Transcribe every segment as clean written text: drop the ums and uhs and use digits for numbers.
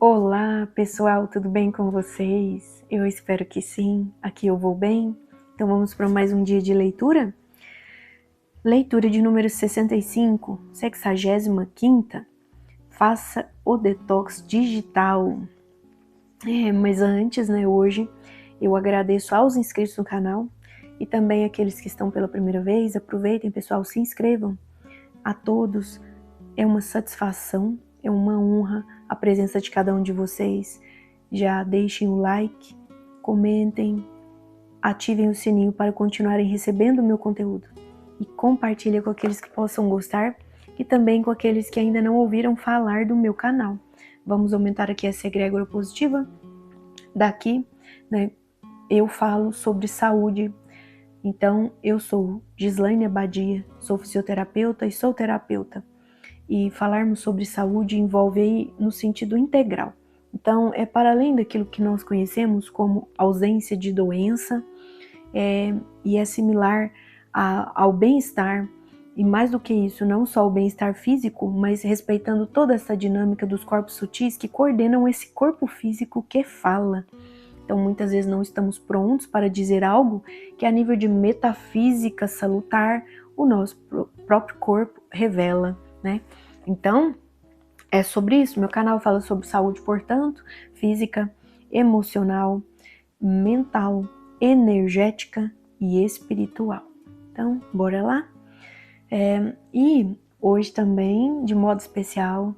Olá, pessoal, tudo bem com vocês? Eu espero que sim, aqui eu vou bem. Então vamos para mais um dia de leitura? Leitura de número 65, 65ª. Faça o detox digital. Mas antes, hoje eu agradeço aos inscritos no canal e também aqueles que estão pela primeira vez. Aproveitem, pessoal, se inscrevam. A todos, é uma satisfação, é uma honra a presença de cada um de vocês. Já deixem o like, comentem, ativem o sininho para continuarem recebendo o meu conteúdo. E compartilhem com aqueles que possam gostar e também com aqueles que ainda não ouviram falar do meu canal. Vamos aumentar aqui essa egrégora positiva. Daqui, eu falo sobre saúde. Então, eu sou Gislaine Abadia, sou fisioterapeuta e sou terapeuta. E falarmos sobre saúde envolve aí no sentido integral. Então, é para além daquilo que nós conhecemos como ausência de doença, e é similar ao bem-estar, e mais do que isso, não só o bem-estar físico, mas respeitando toda essa dinâmica dos corpos sutis que coordenam esse corpo físico que fala. Então, muitas vezes não estamos prontos para dizer algo que a nível de metafísica salutar, o nosso próprio corpo revela, né? Então, é sobre isso. Meu canal fala sobre saúde, portanto, física, emocional, mental, energética e espiritual. Então, bora lá? E hoje também, de modo especial,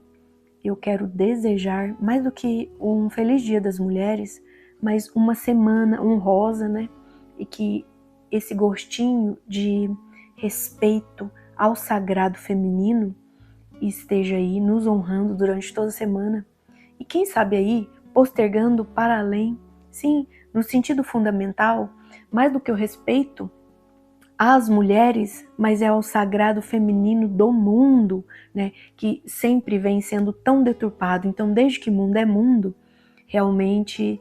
eu quero desejar, mais do que um feliz Dia das Mulheres, mas uma semana honrosa, né? E que esse gostinho de respeito ao sagrado feminino esteja aí nos honrando durante toda a semana. E quem sabe aí, postergando para além, sim, no sentido fundamental, mais do que o respeito às mulheres, mas é ao sagrado feminino do mundo, né, que sempre vem sendo tão deturpado. Então, desde que mundo é mundo, realmente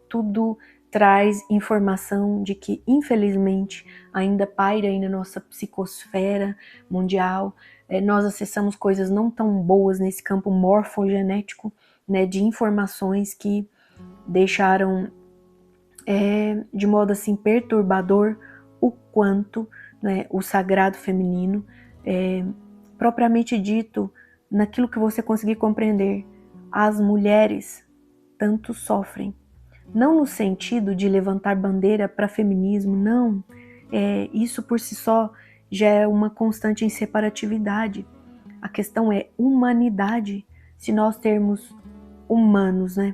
tudo traz informação de que, infelizmente, ainda paira aí na nossa psicosfera mundial. Nós acessamos coisas não tão boas nesse campo morfogenético, né, de informações que deixaram de modo assim perturbador o quanto, né, o sagrado feminino, propriamente dito, naquilo que você conseguir compreender, as mulheres tanto sofrem. Não no sentido de levantar bandeira para feminismo, não. Isso por si só já é uma constante inseparatividade. A questão é humanidade. Se nós termos humanos, né,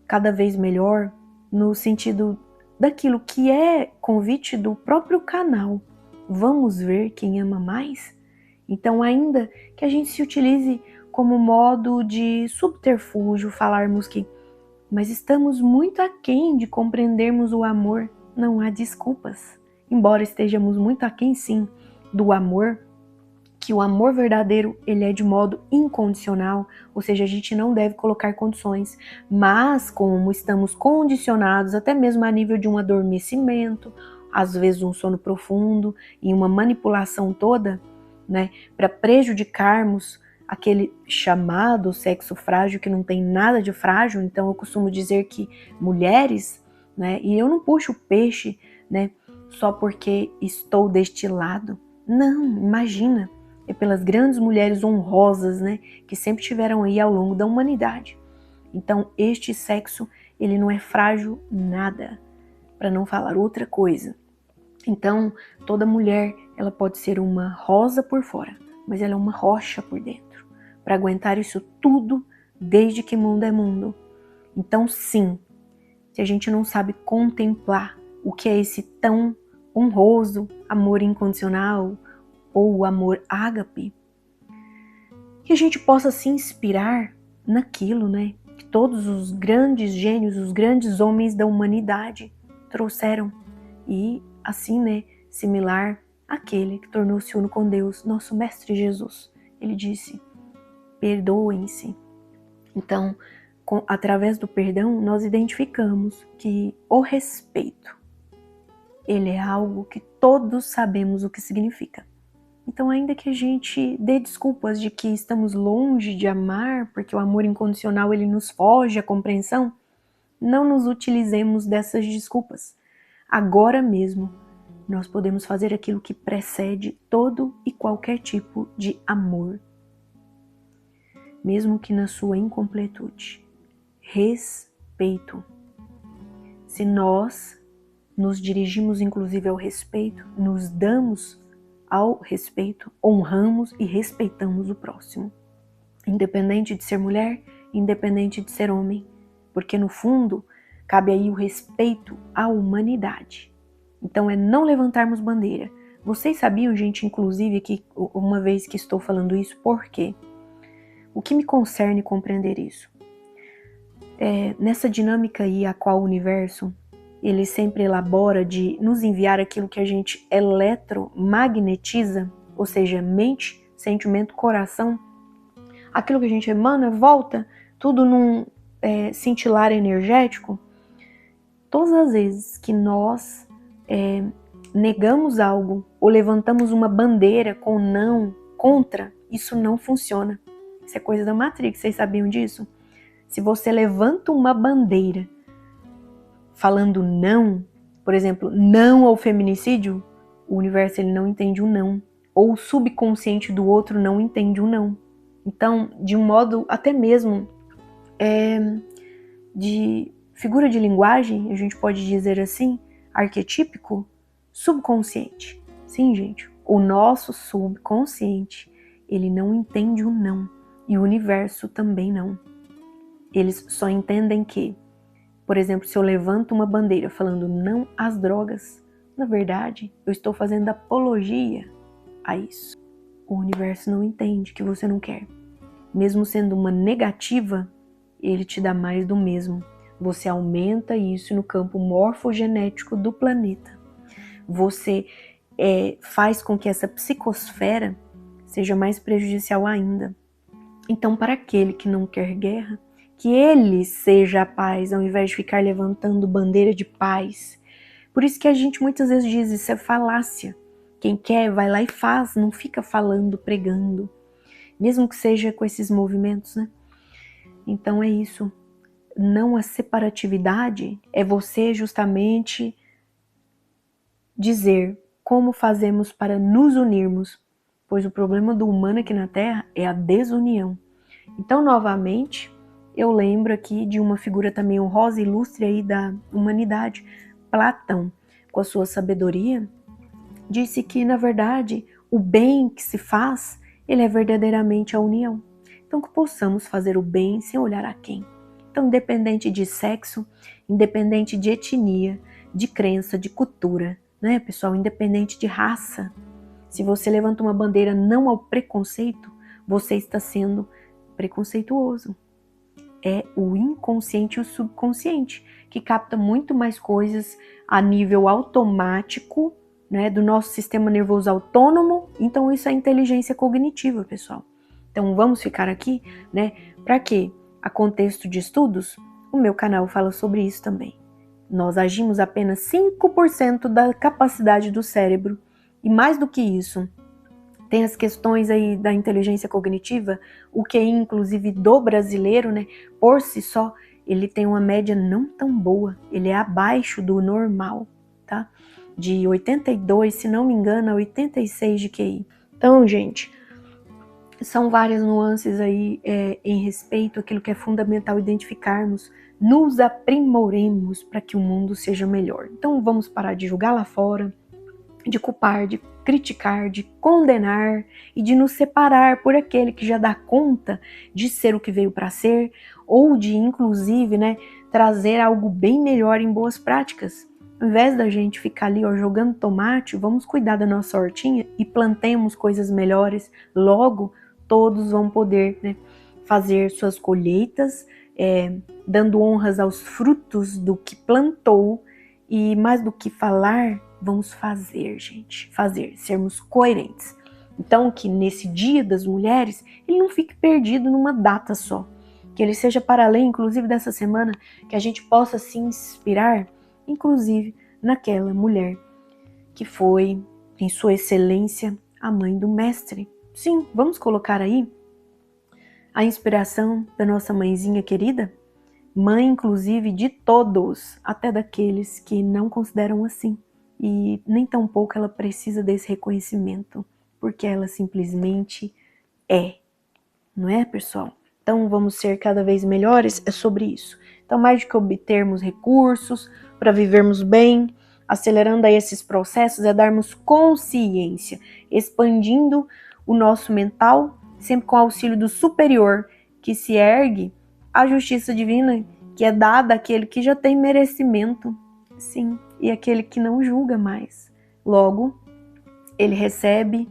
cada vez melhor, no sentido daquilo que é convite do próprio canal. Vamos ver quem ama mais? Então, ainda que a gente se utilize como modo de subterfúgio, falarmos que mas estamos muito aquém de compreendermos o amor, não há desculpas. Embora estejamos muito aquém, sim, do amor, que o amor verdadeiro, ele é de modo incondicional, ou seja, a gente não deve colocar condições, mas como estamos condicionados, até mesmo a nível de um adormecimento, às vezes um sono profundo e uma manipulação toda, né, para prejudicarmos aquele chamado sexo frágil, que não tem nada de frágil. Então eu costumo dizer que mulheres, né, e eu não puxo o peixe, né, só porque estou deste lado. Não, imagina, é pelas grandes mulheres honrosas, né, que sempre estiveram aí ao longo da humanidade. Então este sexo, ele não é frágil nada, para não falar outra coisa. Então toda mulher, ela pode ser uma rosa por fora, mas ela é uma rocha por dentro, para aguentar isso tudo desde que mundo é mundo. Então sim, se a gente não sabe contemplar o que é esse tão honroso amor incondicional ou o amor ágape, que a gente possa se inspirar naquilo, né, que todos os grandes gênios, os grandes homens da humanidade trouxeram. E assim, né, similar àquele que tornou-se uno com Deus, nosso Mestre Jesus. Ele disse: perdoem-se. Então, através do perdão, nós identificamos que o respeito, ele é algo que todos sabemos o que significa. Então, ainda que a gente dê desculpas de que estamos longe de amar, porque o amor incondicional ele nos foge à compreensão, não nos utilizemos dessas desculpas. Agora mesmo, nós podemos fazer aquilo que precede todo e qualquer tipo de amor, mesmo que na sua incompletude. Respeito. Se nós nos dirigimos inclusive ao respeito, nos damos ao respeito, honramos e respeitamos o próximo. Independente de ser mulher, independente de ser homem, porque no fundo cabe aí o respeito à humanidade. Então é não levantarmos bandeira. Vocês sabiam, gente, inclusive, que uma vez que estou falando isso, por quê? O que me concerne compreender isso? Nessa dinâmica aí a qual o universo, ele sempre elabora de nos enviar aquilo que a gente eletromagnetiza, ou seja, mente, sentimento, coração, aquilo que a gente emana, volta, tudo num cintilar energético. Todas as vezes que nós negamos algo ou levantamos uma bandeira com não, contra, isso não funciona. Isso é coisa da Matrix, vocês sabiam disso? Se você levanta uma bandeira falando não, por exemplo, não ao feminicídio, o universo ele não entende o não, ou o subconsciente do outro não entende o não. Então, de um modo até mesmo de figura de linguagem, a gente pode dizer assim, arquetípico, subconsciente. Sim, gente, o nosso subconsciente, ele não entende o não, e o universo também não. Eles só entendem que, por exemplo, se eu levanto uma bandeira falando não às drogas, na verdade, eu estou fazendo apologia a isso. O universo não entende que você não quer. Mesmo sendo uma negativa, ele te dá mais do mesmo. Você aumenta isso no campo morfogenético do planeta. Você faz com que essa psicosfera seja mais prejudicial ainda. Então, para aquele que não quer guerra, que ele seja a paz, ao invés de ficar levantando bandeira de paz. Por isso que a gente muitas vezes diz, isso é falácia. Quem quer, vai lá e faz, não fica falando, pregando. Mesmo que seja com esses movimentos, né? Então é isso. Não a separatividade, é você justamente dizer como fazemos para nos unirmos, pois o problema do humano aqui na Terra é a desunião. Então, novamente, eu lembro aqui de uma figura também honrosa e ilustre aí da humanidade, Platão, com a sua sabedoria, disse que, na verdade, o bem que se faz, ele é verdadeiramente a união. Então, que possamos fazer o bem sem olhar a quem. Então, independente de sexo, independente de etnia, de crença, de cultura, né, pessoal? Independente de raça. Se você levanta uma bandeira não ao preconceito, você está sendo preconceituoso. É o inconsciente e o subconsciente, que capta muito mais coisas a nível automático, né, do nosso sistema nervoso autônomo. Então isso é inteligência cognitiva, pessoal. Então vamos ficar aqui, né? Para quê? A contexto de estudos, o meu canal fala sobre isso também. Nós agimos apenas 5% da capacidade do cérebro. E mais do que isso, tem as questões aí da inteligência cognitiva, o QI, inclusive, do brasileiro, né? Por si só, ele tem uma média não tão boa. Ele é abaixo do normal, tá? De 82, se não me engano, a 86 de QI. Então, gente, são várias nuances aí em respeito àquilo que é fundamental identificarmos. Nos aprimoremos para que o mundo seja melhor. Então, vamos parar de julgar lá fora, de culpar, de criticar, de condenar e de nos separar por aquele que já dá conta de ser o que veio para ser, ou de, inclusive, né, trazer algo bem melhor em boas práticas. Ao invés da gente ficar ali jogando tomate, vamos cuidar da nossa hortinha e plantemos coisas melhores. Logo, todos vão poder, né, fazer suas colheitas, dando honras aos frutos do que plantou, e mais do que falar, vamos fazer, gente, sermos coerentes. Então, que nesse Dia das Mulheres, ele não fique perdido numa data só, que ele seja para além, inclusive, dessa semana, que a gente possa se inspirar, inclusive, naquela mulher que foi, em sua excelência, a mãe do mestre. Sim, vamos colocar aí a inspiração da nossa mãezinha querida? Mãe, inclusive, de todos, até daqueles que não consideram assim. E nem tampouco ela precisa desse reconhecimento, porque ela simplesmente é. Não é, pessoal? Então vamos ser cada vez melhores, é sobre isso. Então, mais do que obtermos recursos para vivermos bem, acelerando aí esses processos, é darmos consciência, expandindo o nosso mental, sempre com o auxílio do superior, que se ergue a justiça divina, que é dada àquele que já tem merecimento, sim, e aquele que não julga mais. Logo, ele recebe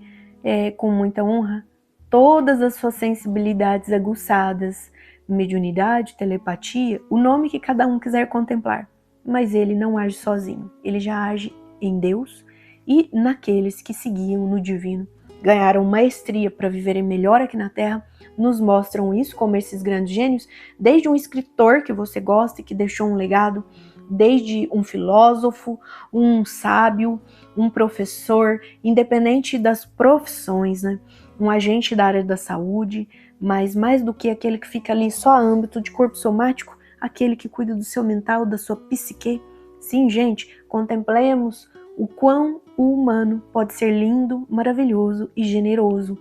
com muita honra todas as suas sensibilidades aguçadas, mediunidade, telepatia, o nome que cada um quiser contemplar. Mas ele não age sozinho, ele já age em Deus e naqueles que seguiam no divino. Ganharam maestria para viverem melhor aqui na Terra, nos mostram isso como esses grandes gênios, desde um escritor que você gosta e que deixou um legado, desde um filósofo, um sábio, um professor, independente das profissões, né? Um agente da área da saúde, mas mais do que aquele que fica ali só a âmbito de corpo somático, aquele que cuida do seu mental, da sua psique. Sim, gente, contemplemos o quão o humano pode ser lindo, maravilhoso e generoso.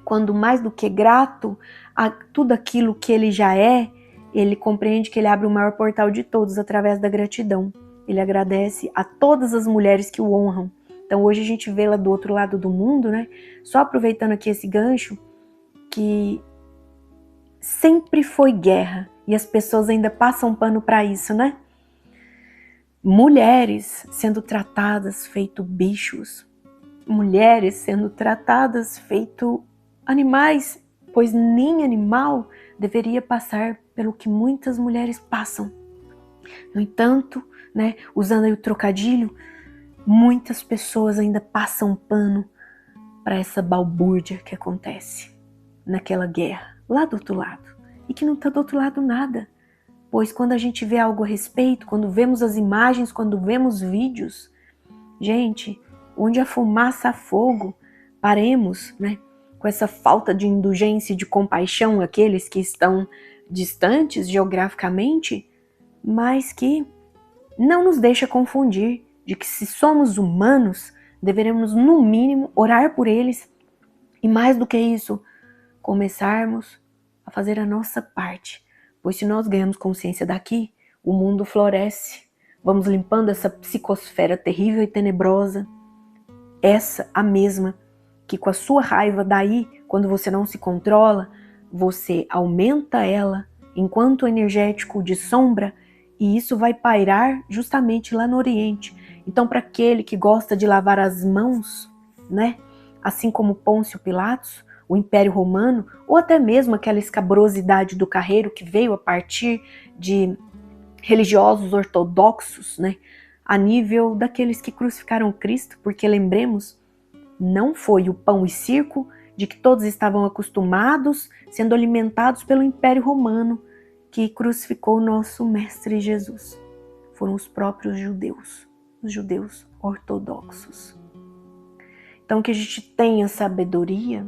Quando mais do que grato a tudo aquilo que ele já é, ele compreende que ele abre o maior portal de todos através da gratidão. Ele agradece a todas as mulheres que o honram. Então hoje a gente vê lá do outro lado do mundo, né? Só aproveitando aqui esse gancho, que sempre foi guerra e as pessoas ainda passam pano para isso, né? Mulheres sendo tratadas feito bichos, mulheres sendo tratadas feito animais, pois nem animal deveria passar pelo que muitas mulheres passam. No entanto, né, usando aí o trocadilho, muitas pessoas ainda passam pano para essa balbúrdia que acontece naquela guerra, lá do outro lado, e que não está do outro lado nada, pois quando a gente vê algo a respeito, quando vemos as imagens, quando vemos vídeos, gente, onde a fumaça há fogo, paremos, né, com essa falta de indulgência e de compaixão àqueles que estão distantes geograficamente, mas que não nos deixa confundir de que se somos humanos, deveremos no mínimo orar por eles e mais do que isso, começarmos a fazer a nossa parte, pois se nós ganhamos consciência daqui, o mundo floresce, vamos limpando essa psicosfera terrível e tenebrosa, essa a mesma que com a sua raiva daí, quando você não se controla, você aumenta ela enquanto energético de sombra e isso vai pairar justamente lá no Oriente. Então, para aquele que gosta de lavar as mãos, né, assim como Pôncio Pilatos, o Império Romano, ou até mesmo aquela escabrosidade do carreiro que veio a partir de religiosos ortodoxos, né, a nível daqueles que crucificaram Cristo, porque lembremos, não foi o pão e circo de que todos estavam acostumados, sendo alimentados pelo Império Romano, que crucificou o nosso Mestre Jesus. Foram os próprios judeus, os judeus ortodoxos. Então que a gente tenha sabedoria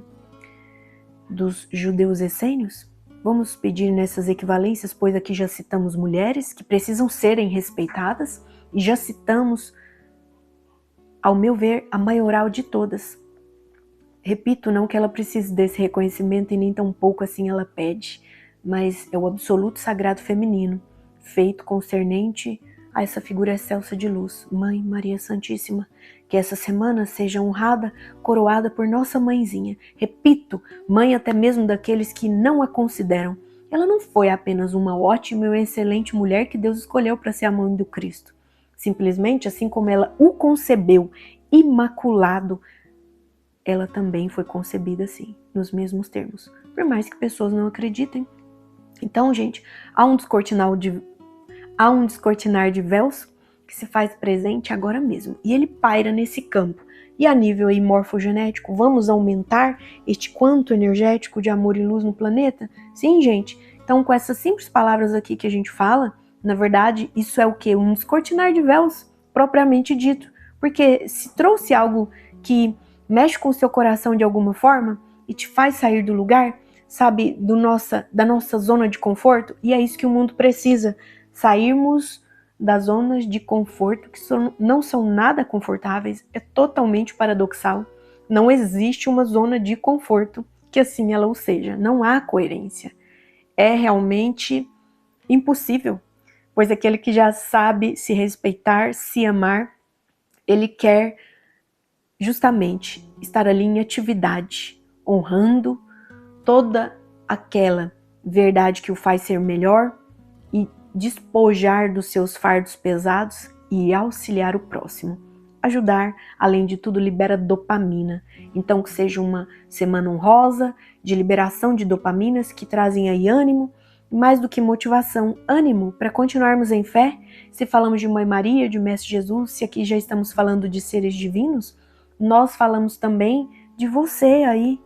dos judeus essênios, vamos pedir nessas equivalências, pois aqui já citamos mulheres que precisam serem respeitadas e já citamos, ao meu ver, a maioral de todas. Repito, não que ela precise desse reconhecimento e nem tão pouco assim ela pede, mas é o absoluto sagrado feminino, feito concernente a essa figura excelsa de luz, Mãe Maria Santíssima, que essa semana seja honrada, coroada por nossa mãezinha. Repito, mãe até mesmo daqueles que não a consideram. Ela não foi apenas uma ótima e excelente mulher que Deus escolheu para ser a mãe do Cristo. Simplesmente, assim como ela o concebeu imaculado, ela também foi concebida assim, nos mesmos termos, por mais que pessoas não acreditem. Então, gente, há um descortinar de véus que se faz presente agora mesmo, e ele paira nesse campo. E a nível aí morfogenético, vamos aumentar este quanto energético de amor e luz no planeta? Sim, gente. Então, com essas simples palavras aqui que a gente fala, na verdade, isso é o quê? Um descortinar de véus, propriamente dito. Porque se trouxe algo que mexe com o seu coração de alguma forma e te faz sair do lugar, sabe, da nossa zona de conforto. E é isso que o mundo precisa, sairmos das zonas de conforto que não são nada confortáveis. É totalmente paradoxal. Não existe uma zona de conforto que assim ela o seja. Não há coerência. É realmente impossível, pois aquele que já sabe se respeitar, se amar, ele quer justamente estar ali em atividade, honrando toda aquela verdade que o faz ser melhor e despojar dos seus fardos pesados e auxiliar o próximo. Ajudar, além de tudo, libera dopamina. Então, que seja uma semana honrosa, de liberação de dopaminas que trazem aí ânimo, mais do que motivação, ânimo para continuarmos em fé. Se falamos de Mãe Maria, de Mestre Jesus, se aqui já estamos falando de seres divinos, nós falamos também de você aí,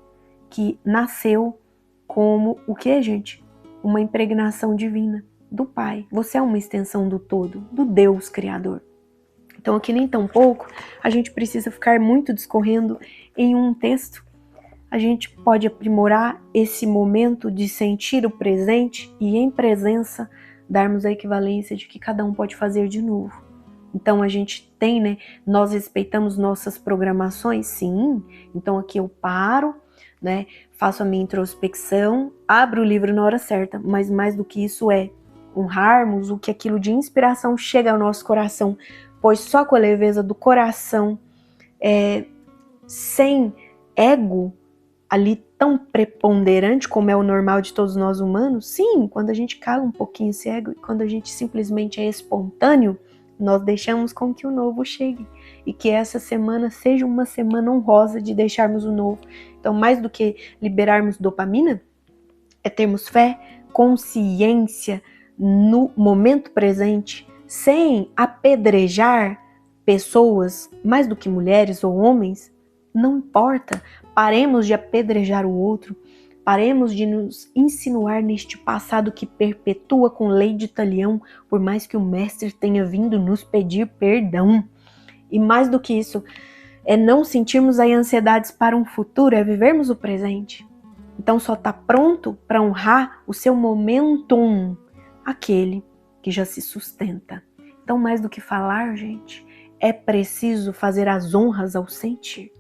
que nasceu como o que, gente? Uma impregnação divina do Pai. Você é uma extensão do todo, do Deus Criador. Então aqui nem tão pouco, a gente precisa ficar muito discorrendo em um texto. A gente pode aprimorar esse momento de sentir o presente e em presença darmos a equivalência de que cada um pode fazer de novo. Então a gente tem, né? Nós respeitamos nossas programações, sim. Então aqui eu paro, né? Faço a minha introspecção, abro o livro na hora certa, mas mais do que isso é honrarmos o que aquilo de inspiração chega ao nosso coração, pois só com a leveza do coração, sem ego ali tão preponderante como é o normal de todos nós humanos, sim, quando a gente cala um pouquinho esse ego e quando a gente simplesmente é espontâneo, nós deixamos com que o novo chegue e que essa semana seja uma semana honrosa de deixarmos o novo. Então, mais do que liberarmos dopamina, é termos fé, consciência no momento presente, sem apedrejar pessoas, mais do que mulheres ou homens, não importa. Paremos de apedrejar o outro, paremos de nos insinuar neste passado que perpetua com lei de talião, por mais que o mestre tenha vindo nos pedir perdão. E mais do que isso, é não sentirmos aí ansiedades para um futuro, é vivermos o presente. Então só está pronto para honrar o seu momentum, aquele que já se sustenta. Então mais do que falar, gente, é preciso fazer as honras ao sentir.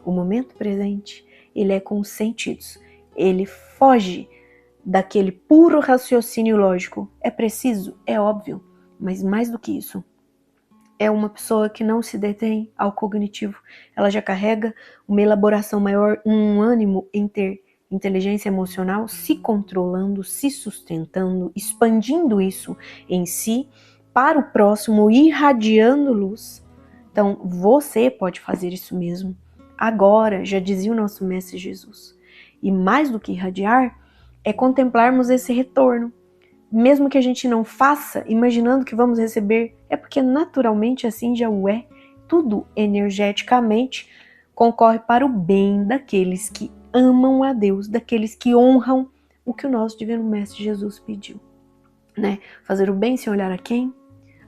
O momento presente, ele é com os sentidos. Ele foge daquele puro raciocínio lógico. É preciso? É óbvio. Mas mais do que isso, é uma pessoa que não se detém ao cognitivo. Ela já carrega uma elaboração maior, um ânimo em ter inteligência emocional, se controlando, se sustentando, expandindo isso em si, para o próximo, irradiando luz. Então, você pode fazer isso mesmo. Agora, já dizia o nosso Mestre Jesus. E mais do que irradiar, é contemplarmos esse retorno. Mesmo que a gente não faça, imaginando que vamos receber, é porque naturalmente assim já o é. Tudo energeticamente concorre para o bem daqueles que amam a Deus, daqueles que honram o que o nosso Divino Mestre Jesus pediu. Né? Fazer o bem sem olhar a quem?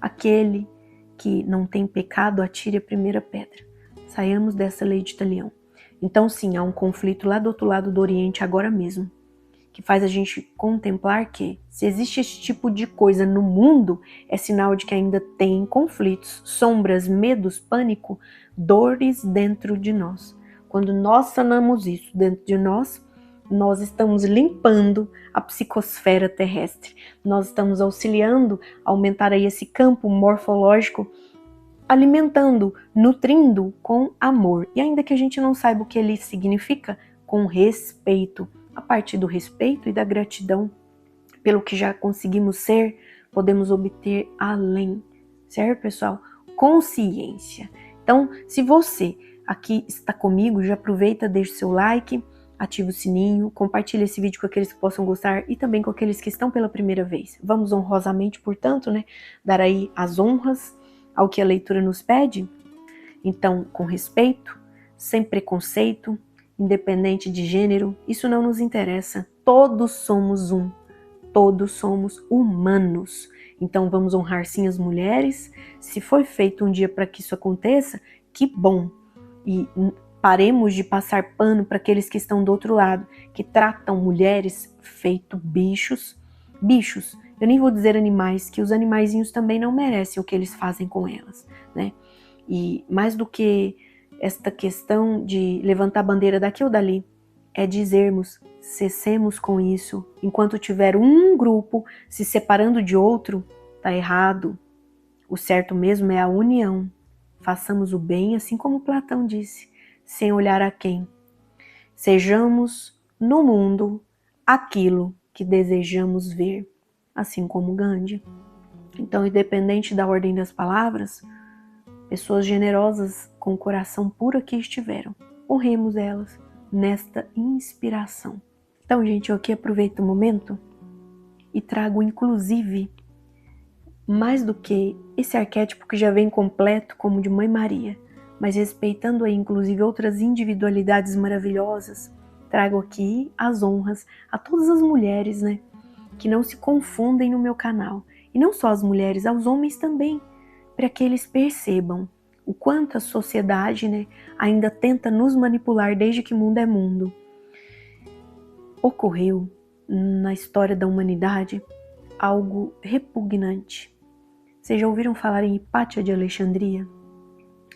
Aquele que não tem pecado, atire a primeira pedra. Saiamos dessa lei de talião. Então sim, há um conflito lá do outro lado do Oriente agora mesmo, que faz a gente contemplar que, se existe esse tipo de coisa no mundo, é sinal de que ainda tem conflitos, sombras, medos, pânico, dores dentro de nós. Quando nós sanamos isso dentro de nós, nós estamos limpando a psicosfera terrestre. Nós estamos auxiliando a aumentar aí esse campo morfológico, alimentando, nutrindo com amor. E ainda que a gente não saiba o que ele significa, com respeito. A partir do respeito e da gratidão pelo que já conseguimos ser, podemos obter além. Certo, pessoal? Consciência. Então, se você aqui está comigo, já aproveita, deixa o seu like, ativa o sininho, compartilha esse vídeo com aqueles que possam gostar e também com aqueles que estão pela primeira vez. Vamos honrosamente, portanto, né, dar aí as honras ao que a leitura nos pede. Então, com respeito, sem preconceito, independente de gênero, isso não nos interessa. Todos somos um, todos somos humanos. Então vamos honrar sim as mulheres. Se foi feito um dia para que isso aconteça, que bom. E Paremos de passar pano para aqueles que estão do outro lado, que tratam mulheres feito bichos. Bichos, eu nem vou dizer animais, que os animaizinhos também não merecem o que eles fazem com elas, né? E mais do que esta questão de levantar a bandeira daqui ou dali, é dizermos, cessemos com isso. Enquanto tiver um grupo se separando de outro, tá errado. O certo mesmo é a união. Façamos o bem, assim como Platão disse, sem olhar a quem. Sejamos no mundo aquilo que desejamos ver, assim como Gandhi. Então, independente da ordem das palavras, pessoas generosas com o coração puro aqui estiveram. Honremos elas nesta inspiração. Então, gente, eu aqui aproveito o momento e trago, inclusive, mais do que esse arquétipo que já vem completo como de Mãe Maria, mas respeitando aí, inclusive, outras individualidades maravilhosas, trago aqui as honras a todas as mulheres, né, que não se confundem no meu canal. E não só as mulheres, aos homens também, para que eles percebam o quanto a sociedade, né, ainda tenta nos manipular desde que mundo é mundo. Ocorreu na história da humanidade algo repugnante. Vocês já ouviram falar em Hipátia de Alexandria?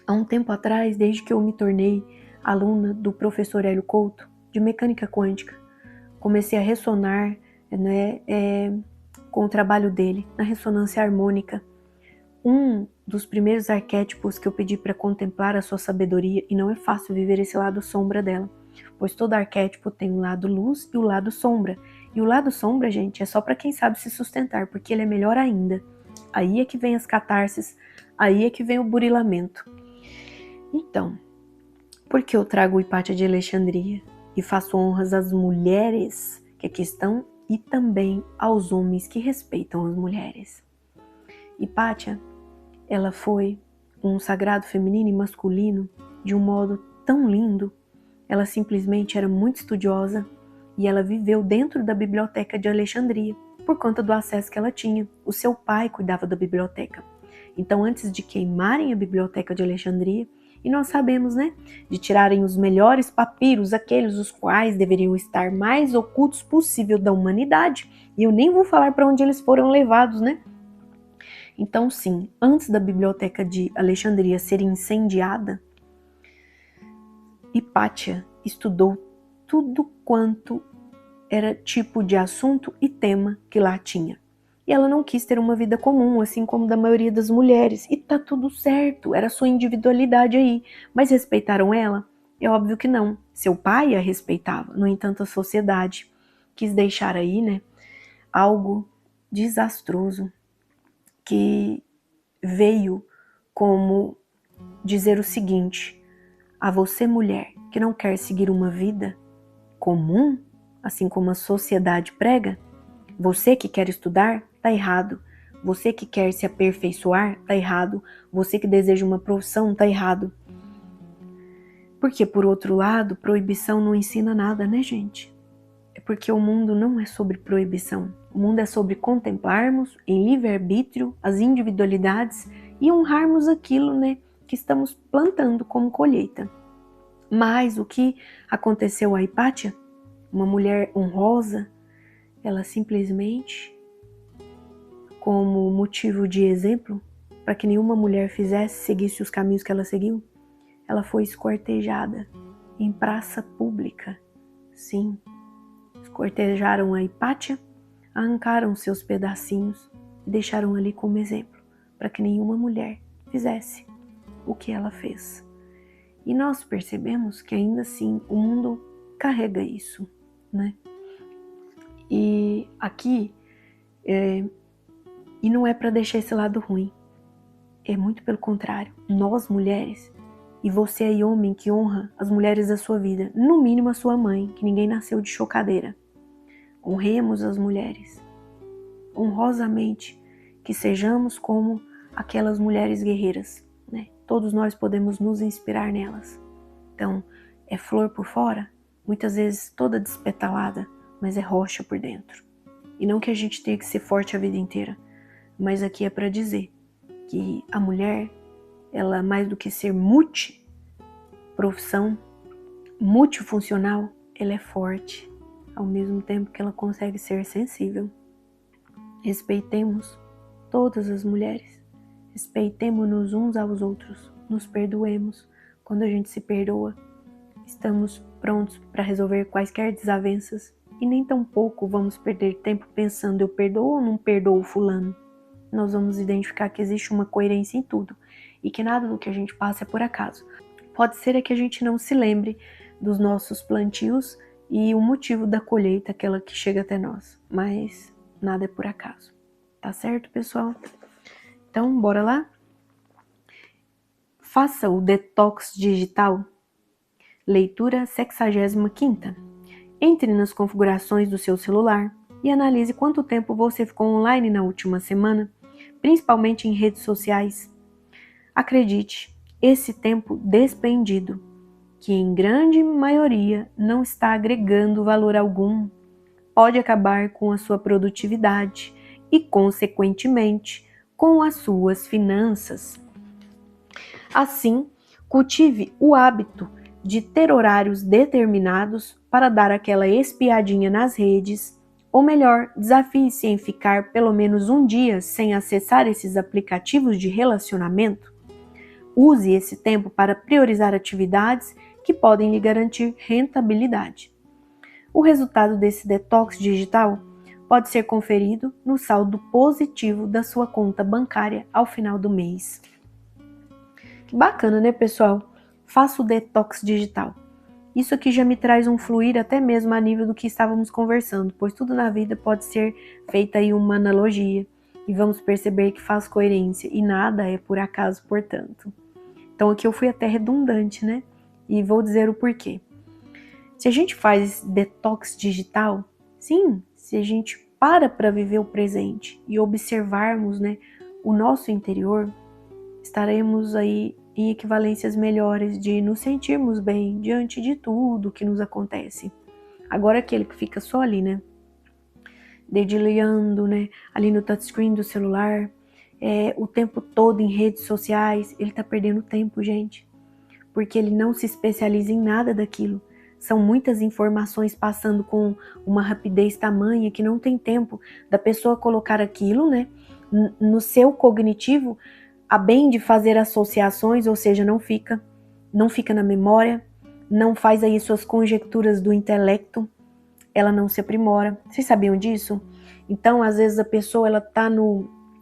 Há um tempo atrás, desde que eu me tornei aluna do professor Hélio Couto, de mecânica quântica, comecei a ressonar, né, com o trabalho dele, na ressonância harmônica. Um dos primeiros arquétipos que eu pedi para contemplar a sua sabedoria, e não é fácil viver esse lado sombra dela, pois todo arquétipo tem o lado luz e o lado sombra. E o lado sombra, gente, é só para quem sabe se sustentar, porque ele é melhor ainda. Aí é que vem as catarses, aí é que vem o burilamento. Então, por que eu trago Hipátia de Alexandria e faço honras às mulheres que aqui estão e também aos homens que respeitam as mulheres? Hipátia, ela foi um sagrado feminino e masculino de um modo tão lindo. Ela simplesmente era muito estudiosa e ela viveu dentro da biblioteca de Alexandria por conta do acesso que ela tinha. O seu pai cuidava da biblioteca. Então, antes de queimarem a biblioteca de Alexandria, e nós sabemos, né, de tirarem os melhores papiros, aqueles os quais deveriam estar mais ocultos possível da humanidade, e eu nem vou falar para onde eles foram levados, né? Então, sim, antes da biblioteca de Alexandria ser incendiada, Hipátia estudou tudo quanto era tipo de assunto e tema que lá tinha. E ela não quis ter uma vida comum, assim como da maioria das mulheres. E tá tudo certo, era sua individualidade aí. Mas respeitaram ela? É óbvio que não. Seu pai a respeitava. No entanto, a sociedade quis deixar aí, né, algo desastroso que veio como dizer o seguinte: a você, mulher, que não quer seguir uma vida comum, assim como a sociedade prega, você que quer estudar, tá errado. Você que quer se aperfeiçoar, tá errado. Você que deseja uma profissão, tá errado. Porque, por outro lado, proibição não ensina nada, né, gente? É porque o mundo não é sobre proibição. O mundo é sobre contemplarmos em livre-arbítrio as individualidades e honrarmos aquilo, né, que estamos plantando como colheita. Mas o que aconteceu a Hipátia, uma mulher honrosa, ela simplesmente, como motivo de exemplo, para que nenhuma mulher seguisse os caminhos que ela seguiu, ela foi esquartejada em praça pública. Sim, esquartejaram a Hipátia, arrancaram seus pedacinhos e deixaram ali como exemplo, para que nenhuma mulher fizesse o que ela fez. E nós percebemos que ainda assim o mundo carrega isso, né? E aqui, e não é para deixar esse lado ruim, é muito pelo contrário. Nós mulheres, e você aí homem que honra as mulheres da sua vida, no mínimo a sua mãe, que ninguém nasceu de chocadeira, honremos as mulheres, honrosamente, que sejamos como aquelas mulheres guerreiras, né? Todos nós podemos nos inspirar nelas. Então, é flor por fora, muitas vezes toda despetalada, mas é rocha por dentro. E não que a gente tenha que ser forte a vida inteira, mas aqui é para dizer que a mulher, ela mais do que ser profissão, multifuncional, ela é forte, ao mesmo tempo que ela consegue ser sensível. Respeitemos todas as mulheres, respeitemos-nos uns aos outros, nos perdoemos. Quando a gente se perdoa, estamos prontos para resolver quaisquer desavenças e nem tampouco vamos perder tempo pensando eu perdoo ou não perdoo fulano. Nós vamos identificar que existe uma coerência em tudo e que nada do que a gente passa é por acaso. Pode ser que a gente não se lembre dos nossos plantios e o motivo da colheita, aquela que chega até nós, mas nada é por acaso. Tá certo, pessoal? Então, bora lá? Faça o detox digital. Leitura 65ª. Entre nas configurações do seu celular e analise quanto tempo você ficou online na última semana, principalmente em redes sociais. Acredite, esse tempo despendido, que em grande maioria não está agregando valor algum, pode acabar com a sua produtividade e, consequentemente, com as suas finanças. Assim, cultive o hábito de ter horários determinados para dar aquela espiadinha nas redes, ou melhor, desafie-se em ficar pelo menos um dia sem acessar esses aplicativos de relacionamento. Use esse tempo para priorizar atividades que podem lhe garantir rentabilidade. O resultado desse detox digital pode ser conferido no saldo positivo da sua conta bancária ao final do mês. Que bacana, né, pessoal? Faça o detox digital. Isso aqui já me traz um fluir até mesmo a nível do que estávamos conversando, pois tudo na vida pode ser feita aí uma analogia e vamos perceber que faz coerência e nada é por acaso, portanto. Então aqui eu fui até redundante, né? E vou dizer o porquê. Se a gente faz detox digital, sim, se a gente para viver o presente e observarmos, né, o nosso interior, estaremos aí em equivalências melhores de nos sentirmos bem diante de tudo que nos acontece. Agora aquele que fica só ali, né, dedilhando, né, ali no touchscreen do celular, o tempo todo em redes sociais, ele tá perdendo tempo, gente, porque ele não se especializa em nada daquilo. São muitas informações passando com uma rapidez tamanha que não tem tempo da pessoa colocar aquilo, né, no seu cognitivo, a bem de fazer associações, ou seja, não fica na memória, não faz aí suas conjecturas do intelecto, ela não se aprimora. Vocês sabiam disso? Então, às vezes a pessoa ela tá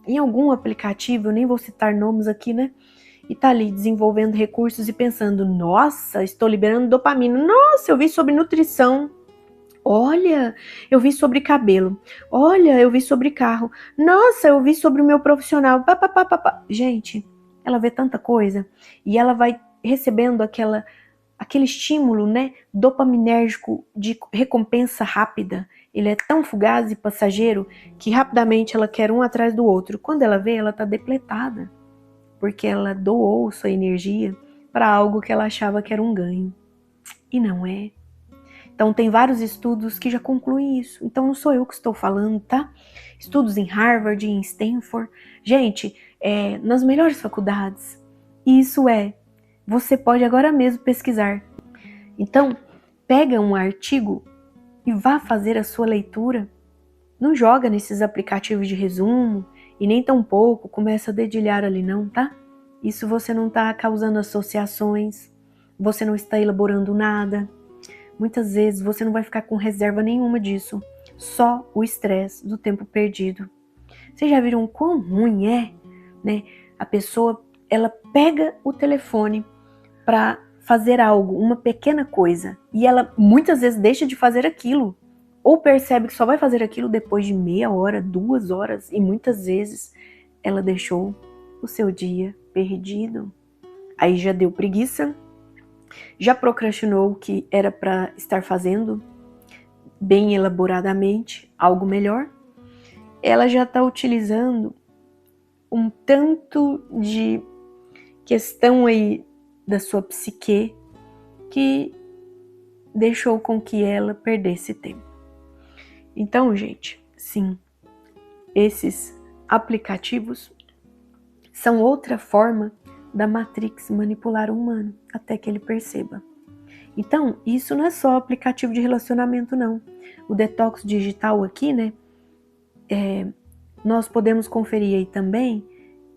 em algum aplicativo, eu nem vou citar nomes aqui, né? E tá ali desenvolvendo recursos e pensando, nossa, estou liberando dopamina. Nossa, eu vi sobre nutrição. Olha, eu vi sobre cabelo. Olha, eu vi sobre carro. Nossa, eu vi sobre o meu profissional. Pá, pá, pá, pá, pá. Gente, ela vê tanta coisa e ela vai recebendo aquele estímulo, né, dopaminérgico de recompensa rápida. Ele é tão fugaz e passageiro que rapidamente ela quer um atrás do outro. Quando ela vê, ela tá depletada, porque ela doou sua energia para algo que ela achava que era um ganho. E não é. Então tem vários estudos que já concluem isso. Então não sou eu que estou falando, tá? Estudos em Harvard, em Stanford. Gente, nas melhores faculdades. Isso você pode agora mesmo pesquisar. Então, pega um artigo e vá fazer a sua leitura. Não joga nesses aplicativos de resumo e nem tampouco começa a dedilhar ali não, tá? Isso você não está causando associações, você não está elaborando nada. Muitas vezes você não vai ficar com reserva nenhuma disso, só o estresse do tempo perdido. Vocês já viram quão ruim é, né? A pessoa, ela pega o telefone para fazer algo, uma pequena coisa, e ela muitas vezes deixa de fazer aquilo, ou percebe que só vai fazer aquilo depois de meia hora, 2 horas, e muitas vezes ela deixou o seu dia perdido. Aí já deu preguiça, já procrastinou o que era para estar fazendo bem elaboradamente, algo melhor. Ela já está utilizando um tanto de questão aí da sua psique que deixou com que ela perdesse tempo. Então, gente, sim, esses aplicativos são outra forma da Matrix manipular o humano, até que ele perceba. Então, isso não é só aplicativo de relacionamento, não. O detox digital aqui, né? Nós podemos conferir aí também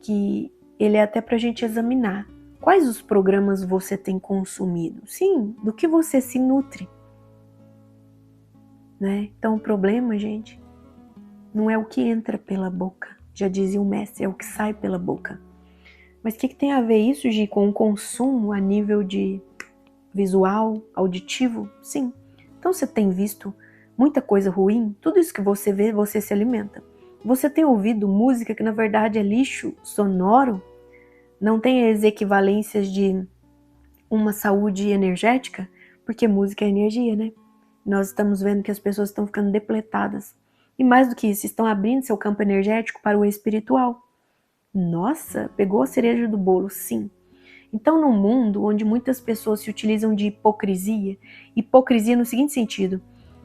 que ele é até para a gente examinar quais os programas você tem consumido. Sim, do que você se nutre. Né? Então, o problema, gente, não é o que entra pela boca. Já dizia o mestre, é o que sai pela boca. Mas o que tem a ver isso, Gi, com o consumo a nível de visual, auditivo? Sim. Então, você tem visto muita coisa ruim? Tudo isso que você vê, você se alimenta. Você tem ouvido música que, na verdade, é lixo sonoro? Não tem as equivalências de uma saúde energética? Porque música é energia, né? Nós estamos vendo que as pessoas estão ficando depletadas. E mais do que isso, estão abrindo seu campo energético para o espiritual. Nossa, pegou a cereja do bolo, sim. Então, num mundo onde muitas pessoas se utilizam de hipocrisia no seguinte sentido: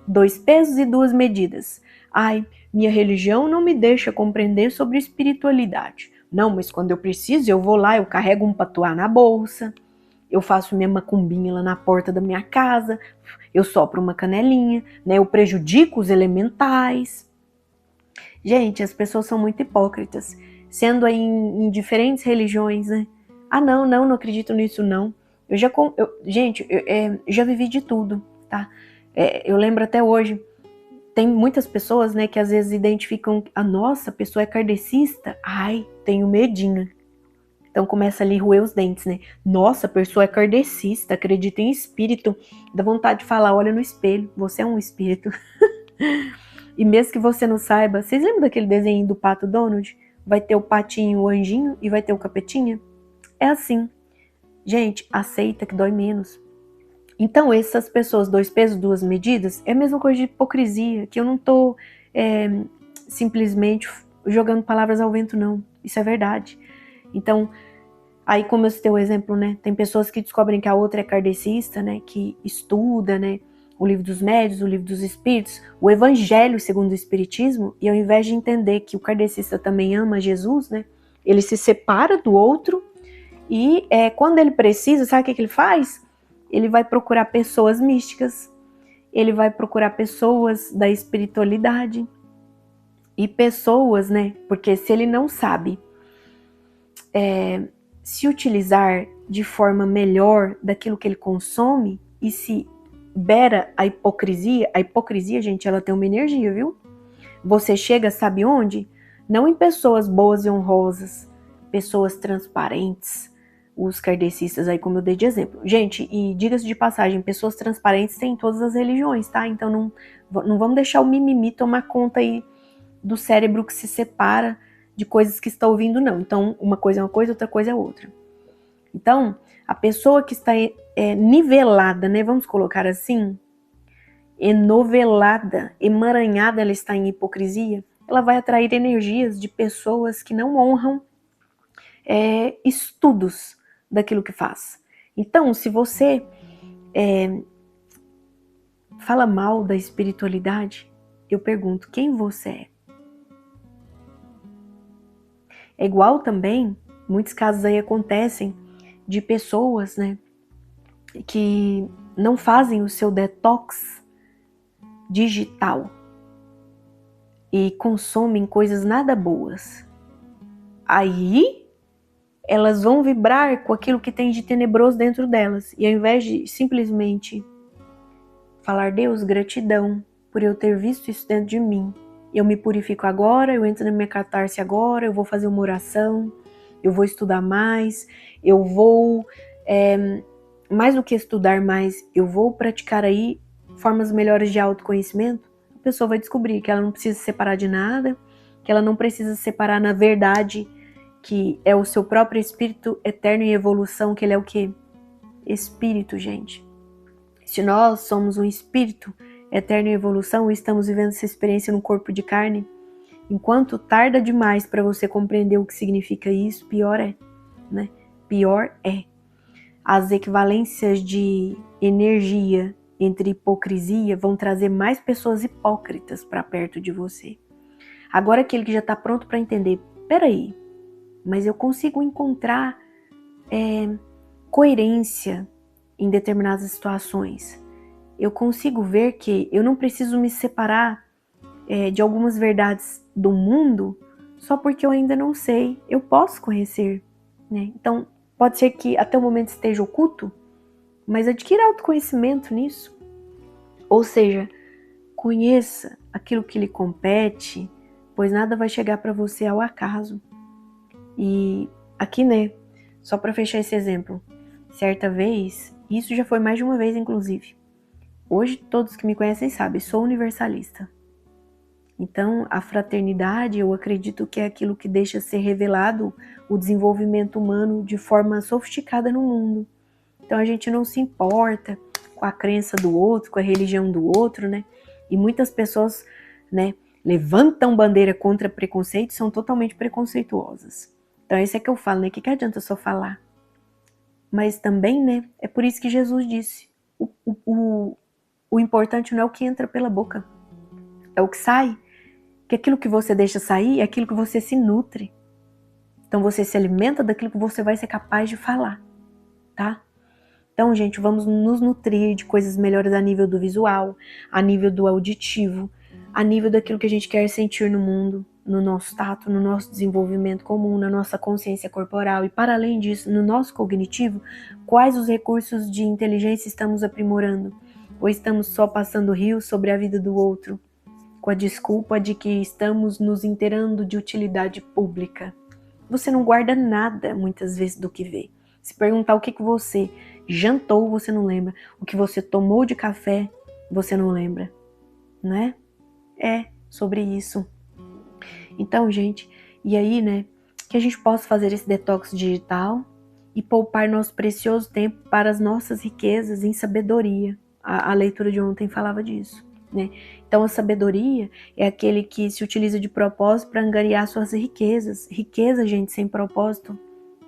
2 pesos e 2 medidas. Ai, minha religião não me deixa compreender sobre espiritualidade. Não, mas quando eu preciso, eu vou lá, eu carrego um patuá na bolsa, eu faço minha macumbinha lá na porta da minha casa, eu sopro uma canelinha, né? Eu prejudico os elementais. Gente, as pessoas são muito hipócritas, sendo aí em diferentes religiões, né? Ah, não acredito nisso, não. Gente, já vivi de tudo, tá? Eu lembro até hoje, tem muitas pessoas, né, que às vezes identificam, a nossa, a pessoa é kardecista, ai, tenho medinho. Então começa ali a roer os dentes, né? Nossa, a pessoa é kardecista, acredita em espírito, dá vontade de falar, olha no espelho, você é um espírito. E mesmo que você não saiba, vocês lembram daquele desenho do Pato Donald? Vai ter o patinho, o anjinho e vai ter o capetinha? É assim. Gente, aceita que dói menos. Então, essas pessoas, 2 pesos, 2 medidas, é a mesma coisa de hipocrisia, que eu não tô simplesmente jogando palavras ao vento, não. Isso é verdade. Então, aí como eu citei o exemplo, né, tem pessoas que descobrem que a outra é kardecista, né, que estuda, né, o livro dos médios, o livro dos espíritos, o evangelho segundo o espiritismo, e ao invés de entender que o kardecista também ama Jesus, né, ele se separa do outro e quando ele precisa, sabe o que ele faz? Ele vai procurar pessoas místicas, ele vai procurar pessoas da espiritualidade e pessoas, né, porque se ele não sabe se utilizar de forma melhor daquilo que ele consome e se beira a hipocrisia, gente, ela tem uma energia, viu? Você chega, sabe onde? Não em pessoas boas e honrosas, pessoas transparentes, os kardecistas aí, como eu dei de exemplo. Gente, e diga-se de passagem, pessoas transparentes tem em todas as religiões, tá? Então não vamos deixar o mimimi tomar conta aí do cérebro que se separa de coisas que está ouvindo, não. Então, uma coisa é uma coisa, outra coisa é outra. Então, a pessoa que está nivelada, né, vamos colocar assim, enovelada, emaranhada, ela está em hipocrisia, ela vai atrair energias de pessoas que não honram estudos daquilo que faz. Então, se você fala mal da espiritualidade, eu pergunto, quem você é? É igual também, muitos casos aí acontecem de pessoas, né, que não fazem o seu detox digital e consomem coisas nada boas. Aí elas vão vibrar com aquilo que tem de tenebroso dentro delas. E ao invés de simplesmente falar, Deus, gratidão por eu ter visto isso dentro de mim. Eu me purifico agora, eu entro na minha catarse agora, eu vou fazer uma oração, eu vou estudar mais, eu vou, mais do que estudar mais, eu vou praticar aí formas melhores de autoconhecimento. A pessoa vai descobrir que ela não precisa se separar de nada, que ela não precisa se separar na verdade, que é o seu próprio espírito eterno em evolução, que ele é o quê? Espírito, gente. Se nós somos um espírito eterno em evolução e estamos vivendo essa experiência no corpo de carne, enquanto tarda demais para você compreender o que significa isso, pior é, né? Pior é. As equivalências de energia entre hipocrisia vão trazer mais pessoas hipócritas para perto de você. Agora aquele que já está pronto para entender, peraí, mas eu consigo encontrar coerência em determinadas situações. Eu consigo ver que eu não preciso me separar de algumas verdades do mundo só porque eu ainda não sei. Eu posso conhecer, né? Então, pode ser que até o momento esteja oculto, mas adquira autoconhecimento nisso. Ou seja, conheça aquilo que lhe compete, pois nada vai chegar para você ao acaso. E aqui, né, só para fechar esse exemplo, certa vez, isso já foi mais de uma vez inclusive, hoje todos que me conhecem sabem, sou universalista. Então, a fraternidade, eu acredito que é aquilo que deixa ser revelado o desenvolvimento humano de forma sofisticada no mundo. Então, a gente não se importa com a crença do outro, com a religião do outro, né? E muitas pessoas, né, levantam bandeira contra preconceito e são totalmente preconceituosas. Então, isso é que eu falo, né? Que adianta só falar? Mas também, né, é por isso que Jesus disse, o importante não é o que entra pela boca, é o que sai. Que aquilo que você deixa sair é aquilo que você se nutre. Então você se alimenta daquilo que você vai ser capaz de falar, tá? Então, gente, vamos nos nutrir de coisas melhores a nível do visual, a nível do auditivo, a nível daquilo que a gente quer sentir no mundo, no nosso tato, no nosso desenvolvimento comum, na nossa consciência corporal e, para além disso, no nosso cognitivo, quais os recursos de inteligência estamos aprimorando? Ou estamos só passando rios sobre a vida do outro, com a desculpa de que estamos nos inteirando de utilidade pública? Você não guarda nada, muitas vezes, do que vê. Se perguntar o que você jantou, você não lembra. O que você tomou de café, você não lembra, né? É sobre isso. Então, gente, e aí, né, que a gente possa fazer esse detox digital e poupar nosso precioso tempo para as nossas riquezas em sabedoria. A leitura de ontem falava disso, né? Então, a sabedoria é aquele que se utiliza de propósito para angariar suas riquezas. Riqueza, gente, sem propósito,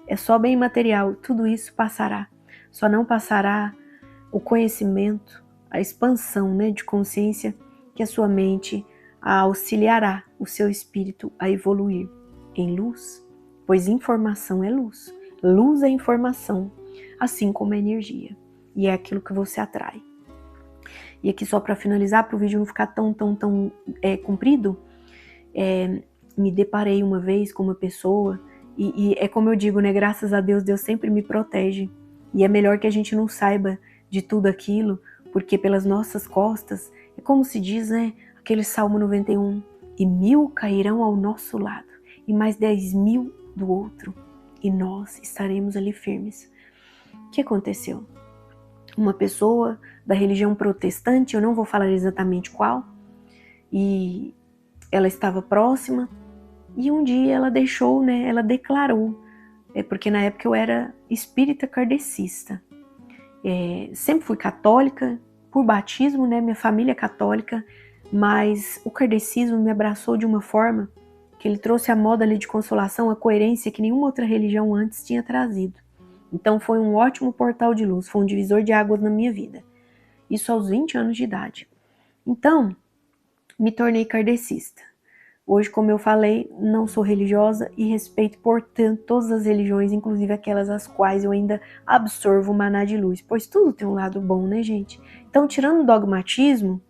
é só bem material. Tudo isso passará. Só não passará o conhecimento, a expansão, né, de consciência que a sua mente auxiliará o seu espírito a evoluir em luz, pois informação é luz. Luz é informação, assim como é energia. E é aquilo que você atrai. E aqui só para finalizar, para o vídeo não ficar tão comprido, me deparei uma vez com uma pessoa, e é como eu digo, né, graças a Deus, Deus sempre me protege. E é melhor que a gente não saiba de tudo aquilo, porque pelas nossas costas, é como se diz, né, aquele Salmo 91, e 1000 cairão ao nosso lado, e mais 10.000 do outro, e nós estaremos ali firmes. O que aconteceu? Uma pessoa da religião protestante, eu não vou falar exatamente qual, e ela estava próxima, e um dia ela deixou, né, ela declarou, porque na época eu era espírita kardecista. Sempre fui católica, por batismo, né, minha família é católica, mas o kardecismo me abraçou de uma forma que ele trouxe a moda ali de consolação, a coerência que nenhuma outra religião antes tinha trazido. Então foi um ótimo portal de luz, foi um divisor de águas na minha vida. Isso aos 20 anos de idade. Então, me tornei kardecista. Hoje, como eu falei, não sou religiosa e respeito, portanto, todas as religiões, inclusive aquelas as quais eu ainda absorvo o maná de luz, pois tudo tem um lado bom, né, gente? Então, tirando o dogmatismo,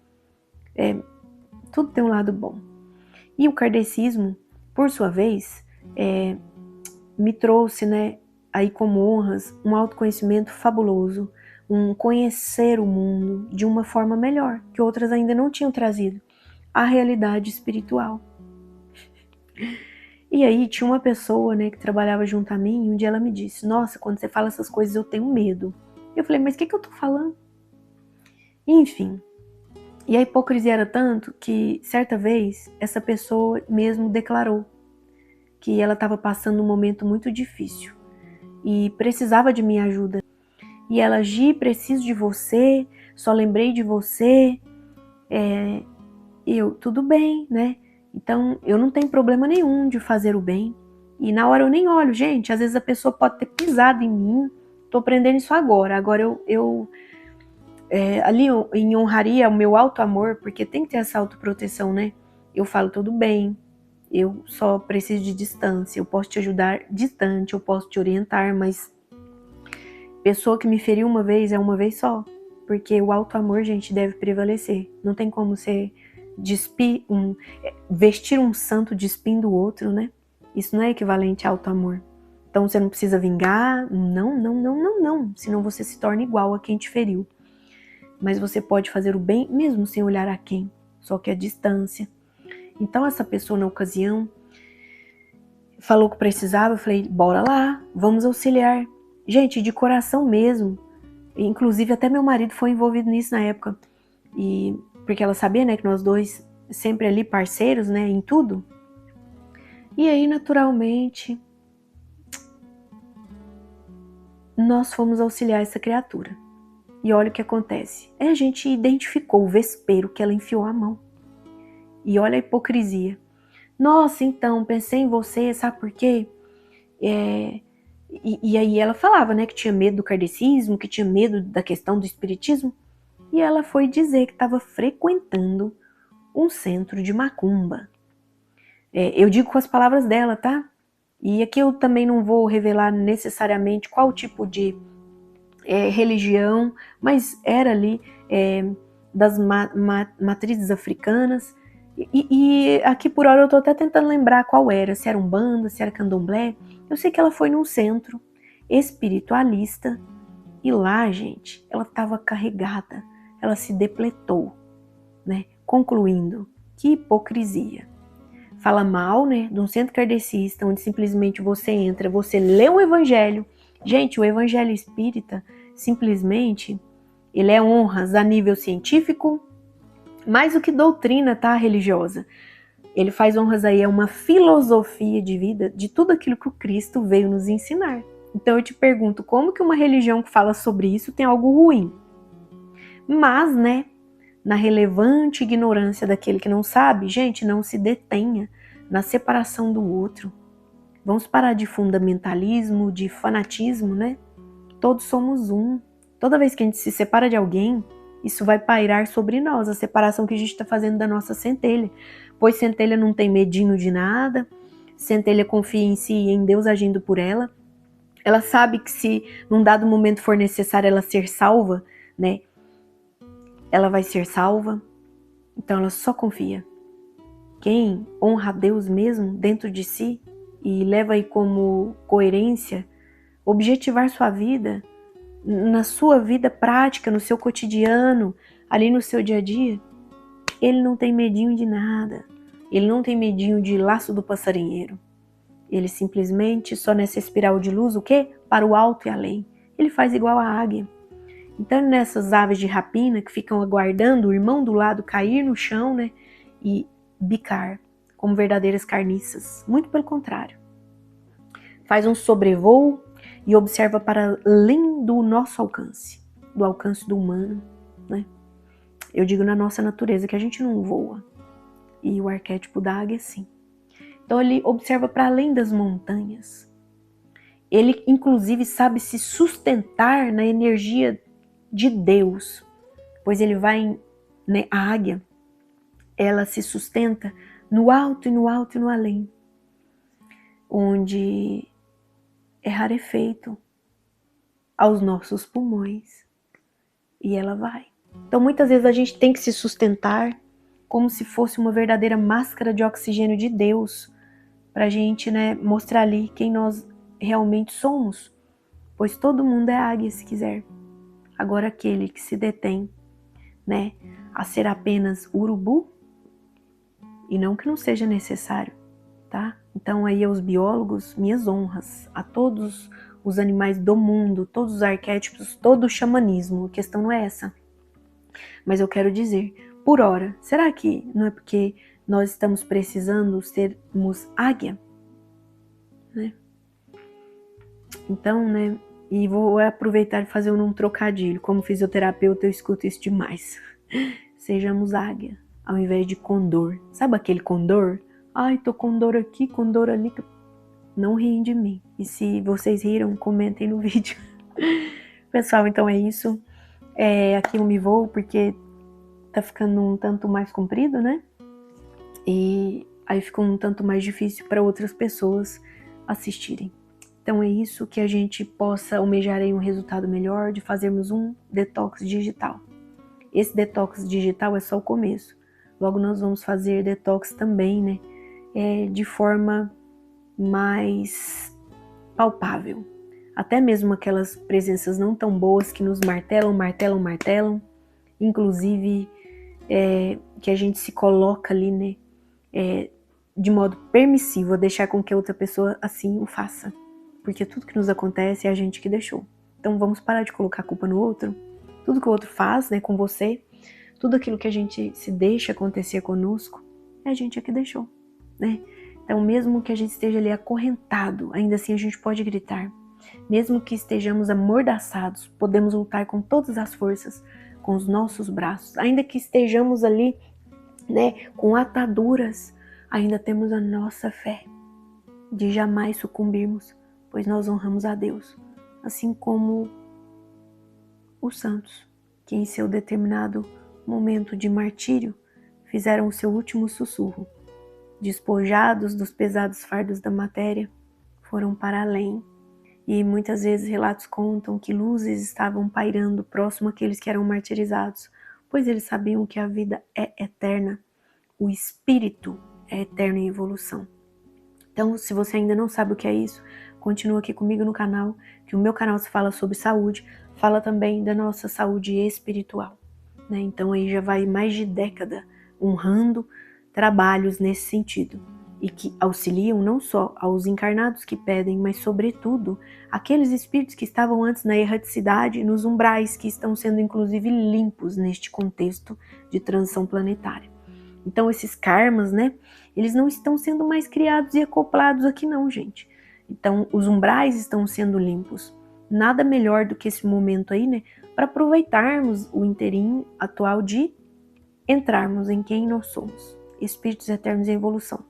tudo tem um lado bom. E o kardecismo, por sua vez, me trouxe, né, aí como honras, um autoconhecimento fabuloso, um conhecer o mundo de uma forma melhor, que outras ainda não tinham trazido, a realidade espiritual. E aí tinha uma pessoa, né, que trabalhava junto a mim, e um dia ela me disse, nossa, quando você fala essas coisas eu tenho medo. Eu falei, mas o que eu tô falando? Enfim, e a hipocrisia era tanto que certa vez essa pessoa mesmo declarou que ela estava passando um momento muito difícil e precisava de minha ajuda. E ela, Gi, preciso de você, só lembrei de você. Eu, tudo bem, né? Então, eu não tenho problema nenhum de fazer o bem. E na hora eu nem olho, gente. Às vezes a pessoa pode ter pisado em mim. Tô aprendendo isso agora. Agora eu ali em honraria o meu auto-amor, porque tem que ter essa autoproteção, né? Eu falo tudo bem. Eu só preciso de distância. Eu posso te ajudar distante, eu posso te orientar, mas Pessoa que me feriu uma vez é uma vez só. Porque o alto amor, gente, deve prevalecer. Não tem como você vestir um santo despindo o outro, né? Isso não é equivalente a alto amor. Então você não precisa vingar, não. Senão você se torna igual a quem te feriu. Mas você pode fazer o bem mesmo sem olhar a quem, só que a distância. Então essa pessoa na ocasião falou que precisava, eu falei, bora lá, vamos auxiliar. Gente, de coração mesmo. Inclusive até meu marido foi envolvido nisso na época. E porque ela sabia, né, que nós dois sempre ali parceiros, né, em tudo. E aí, naturalmente, nós fomos auxiliar essa criatura. E olha o que acontece. A gente identificou o vespeiro que ela enfiou a mão. E olha a hipocrisia. Nossa, então, pensei em você, sabe por quê? E aí ela falava, né, que tinha medo do kardecismo, que tinha medo da questão do espiritismo. E ela foi dizer que estava frequentando um centro de macumba. Eu digo com as palavras dela, tá? E aqui eu também não vou revelar necessariamente qual tipo de religião, mas era ali das matrizes africanas. E aqui por hora eu tô até tentando lembrar qual era, se era Umbanda, se era Candomblé. Eu sei que ela foi num centro espiritualista e lá, gente, ela estava carregada, ela se depletou, né? Concluindo, que hipocrisia. Fala mal, né, de um centro kardecista, onde simplesmente você entra, você lê o evangelho. Gente, o evangelho espírita, simplesmente, ele é honras a nível científico, mais do que doutrina, tá, religiosa. Ele faz honras aí a uma filosofia de vida, de tudo aquilo que o Cristo veio nos ensinar. Então eu te pergunto, como que uma religião que fala sobre isso tem algo ruim? Mas, né, na relevante ignorância daquele que não sabe, gente, não se detenha na separação do outro. Vamos parar de fundamentalismo, de fanatismo, né? Todos somos um. Toda vez que a gente se separa de alguém, isso vai pairar sobre nós, a separação que a gente está fazendo da nossa centelha. Pois centelha não tem medinho de nada, centelha confia em si e em Deus agindo por ela. Ela sabe que se num dado momento for necessário ela ser salva, né? Ela vai ser salva. Então ela só confia. Quem honra a Deus mesmo dentro de si e leva aí como coerência objetivar sua vida, na sua vida prática, no seu cotidiano, ali no seu dia a dia, ele não tem medinho de nada. Ele não tem medinho de laço do passarinheiro. Ele simplesmente só nessa espiral de luz, o quê? Para o alto e além. Ele faz igual a águia. Então nessas aves de rapina que ficam aguardando o irmão do lado cair no chão, né? E bicar como verdadeiras carniças. Muito pelo contrário. Faz um sobrevoo e observa para além do nosso alcance, do alcance do humano, né? Eu digo na nossa natureza que a gente não voa. E o arquétipo da águia sim. Então ele observa para além das montanhas. Ele inclusive sabe se sustentar na energia de Deus, pois ele vai, né, a águia, ela se sustenta no alto e no alto e no além, onde é rarefeito aos nossos pulmões, e ela vai. Então muitas vezes a gente tem que se sustentar como se fosse uma verdadeira máscara de oxigênio de Deus, pra gente, né, mostrar ali quem nós realmente somos, pois todo mundo é águia se quiser. Agora aquele que se detém, né, a ser apenas urubu, e não que não seja necessário, tá? Então aí aos biólogos, minhas honras, a todos os animais do mundo, todos os arquétipos, todo o xamanismo, a questão não é essa. Mas eu quero dizer, por hora, será que não é porque nós estamos precisando sermos águia? Né? Então, né, e vou aproveitar e fazer um trocadilho. Como fisioterapeuta, eu escuto isso demais. Sejamos águia, ao invés de condor. Sabe aquele condor? Ai, tô com dor aqui, com dor ali. Não riem de mim. E se vocês riram, comentem no vídeo. Pessoal, então é isso. Aqui eu me vou porque tá ficando um tanto mais comprido, né? E aí fica um tanto mais difícil para outras pessoas assistirem. Então é isso, que a gente possa almejar aí um resultado melhor, de fazermos um detox digital. Esse detox digital é só o começo. Logo nós vamos fazer detox também, né? De forma mais palpável. Até mesmo aquelas presenças não tão boas que nos martelam. Inclusive, que a gente se coloca ali, né? De modo permissivo, a deixar com que outra pessoa assim o faça. Porque tudo que nos acontece é a gente que deixou. Então vamos parar de colocar a culpa no outro. Tudo que o outro faz, né, com você, tudo aquilo que a gente se deixa acontecer conosco, é a gente que deixou, né? Então mesmo que a gente esteja ali acorrentado, ainda assim a gente pode gritar. Mesmo que estejamos amordaçados, podemos lutar com todas as forças, com os nossos braços. Ainda que estejamos ali, né, com ataduras, ainda temos a nossa fé de jamais sucumbirmos, pois nós honramos a Deus, assim como os santos, que em seu determinado momento de martírio fizeram o seu último sussurro. Despojados dos pesados fardos da matéria, foram para além. E muitas vezes relatos contam que luzes estavam pairando próximo àqueles que eram martirizados, pois eles sabiam que a vida é eterna, o espírito é eterno em evolução. Então, se você ainda não sabe o que é isso, continua aqui comigo no canal, que o meu canal se fala sobre saúde, fala também da nossa saúde espiritual, né? Então aí já vai mais de década honrando trabalhos nesse sentido, e que auxiliam não só aos encarnados que pedem, mas sobretudo aqueles espíritos que estavam antes na erraticidade, nos umbrais, que estão sendo inclusive limpos neste contexto de transição planetária. Então esses karmas, né, eles não estão sendo mais criados e acoplados aqui não, gente. Então os umbrais estão sendo limpos. Nada melhor do que esse momento aí, né, para aproveitarmos o inteirinho atual de entrarmos em quem nós somos, espíritos eternos em evolução.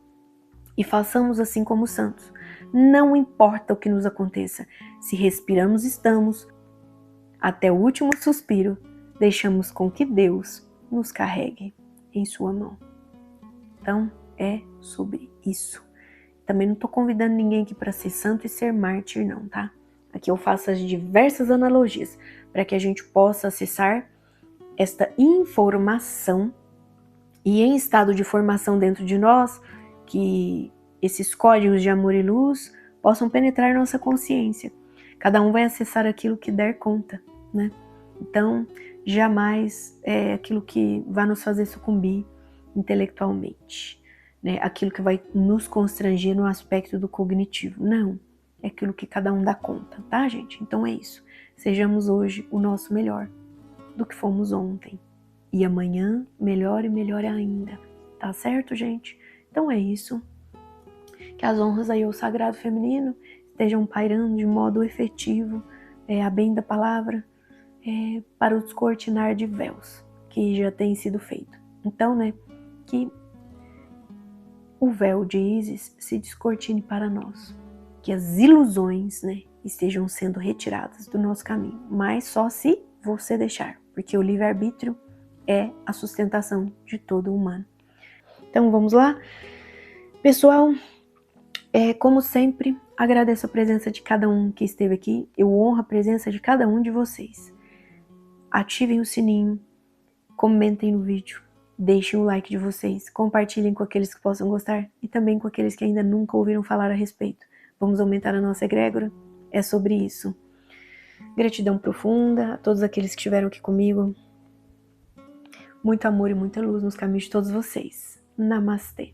E façamos assim como os santos. Não importa o que nos aconteça, se respiramos, estamos, até o último suspiro, deixamos com que Deus nos carregue em sua mão. Então, é sobre isso. Também não estou convidando ninguém aqui para ser santo e ser mártir, não, tá? Aqui eu faço as diversas analogias para que a gente possa acessar esta informação e em estado de formação dentro de nós, que esses códigos de amor e luz possam penetrar nossa consciência. Cada um vai acessar aquilo que der conta, né? Então, jamais é aquilo que vai nos fazer sucumbir intelectualmente, né? Aquilo que vai nos constranger no aspecto do cognitivo. Não, é aquilo que cada um dá conta, tá, gente? Então é isso. Sejamos hoje o nosso melhor do que fomos ontem. E amanhã, melhor e melhor ainda. Tá certo, gente? Então é isso. Que as honras aí ao sagrado feminino estejam pairando de modo efetivo, a bem da palavra, para o descortinar de véus, que já tem sido feito. Então, né, que o véu de Ísis se descortine para nós. Que as ilusões, né, estejam sendo retiradas do nosso caminho. Mas só se você deixar, porque o livre-arbítrio é a sustentação de todo humano. Então vamos lá? Pessoal, como sempre, agradeço a presença de cada um que esteve aqui. Eu honro a presença de cada um de vocês. Ativem o sininho, comentem no vídeo, deixem o like de vocês, compartilhem com aqueles que possam gostar e também com aqueles que ainda nunca ouviram falar a respeito. Vamos aumentar a nossa egrégora? É sobre isso. Gratidão profunda a todos aqueles que estiveram aqui comigo. Muito amor e muita luz nos caminhos de todos vocês. Namastê.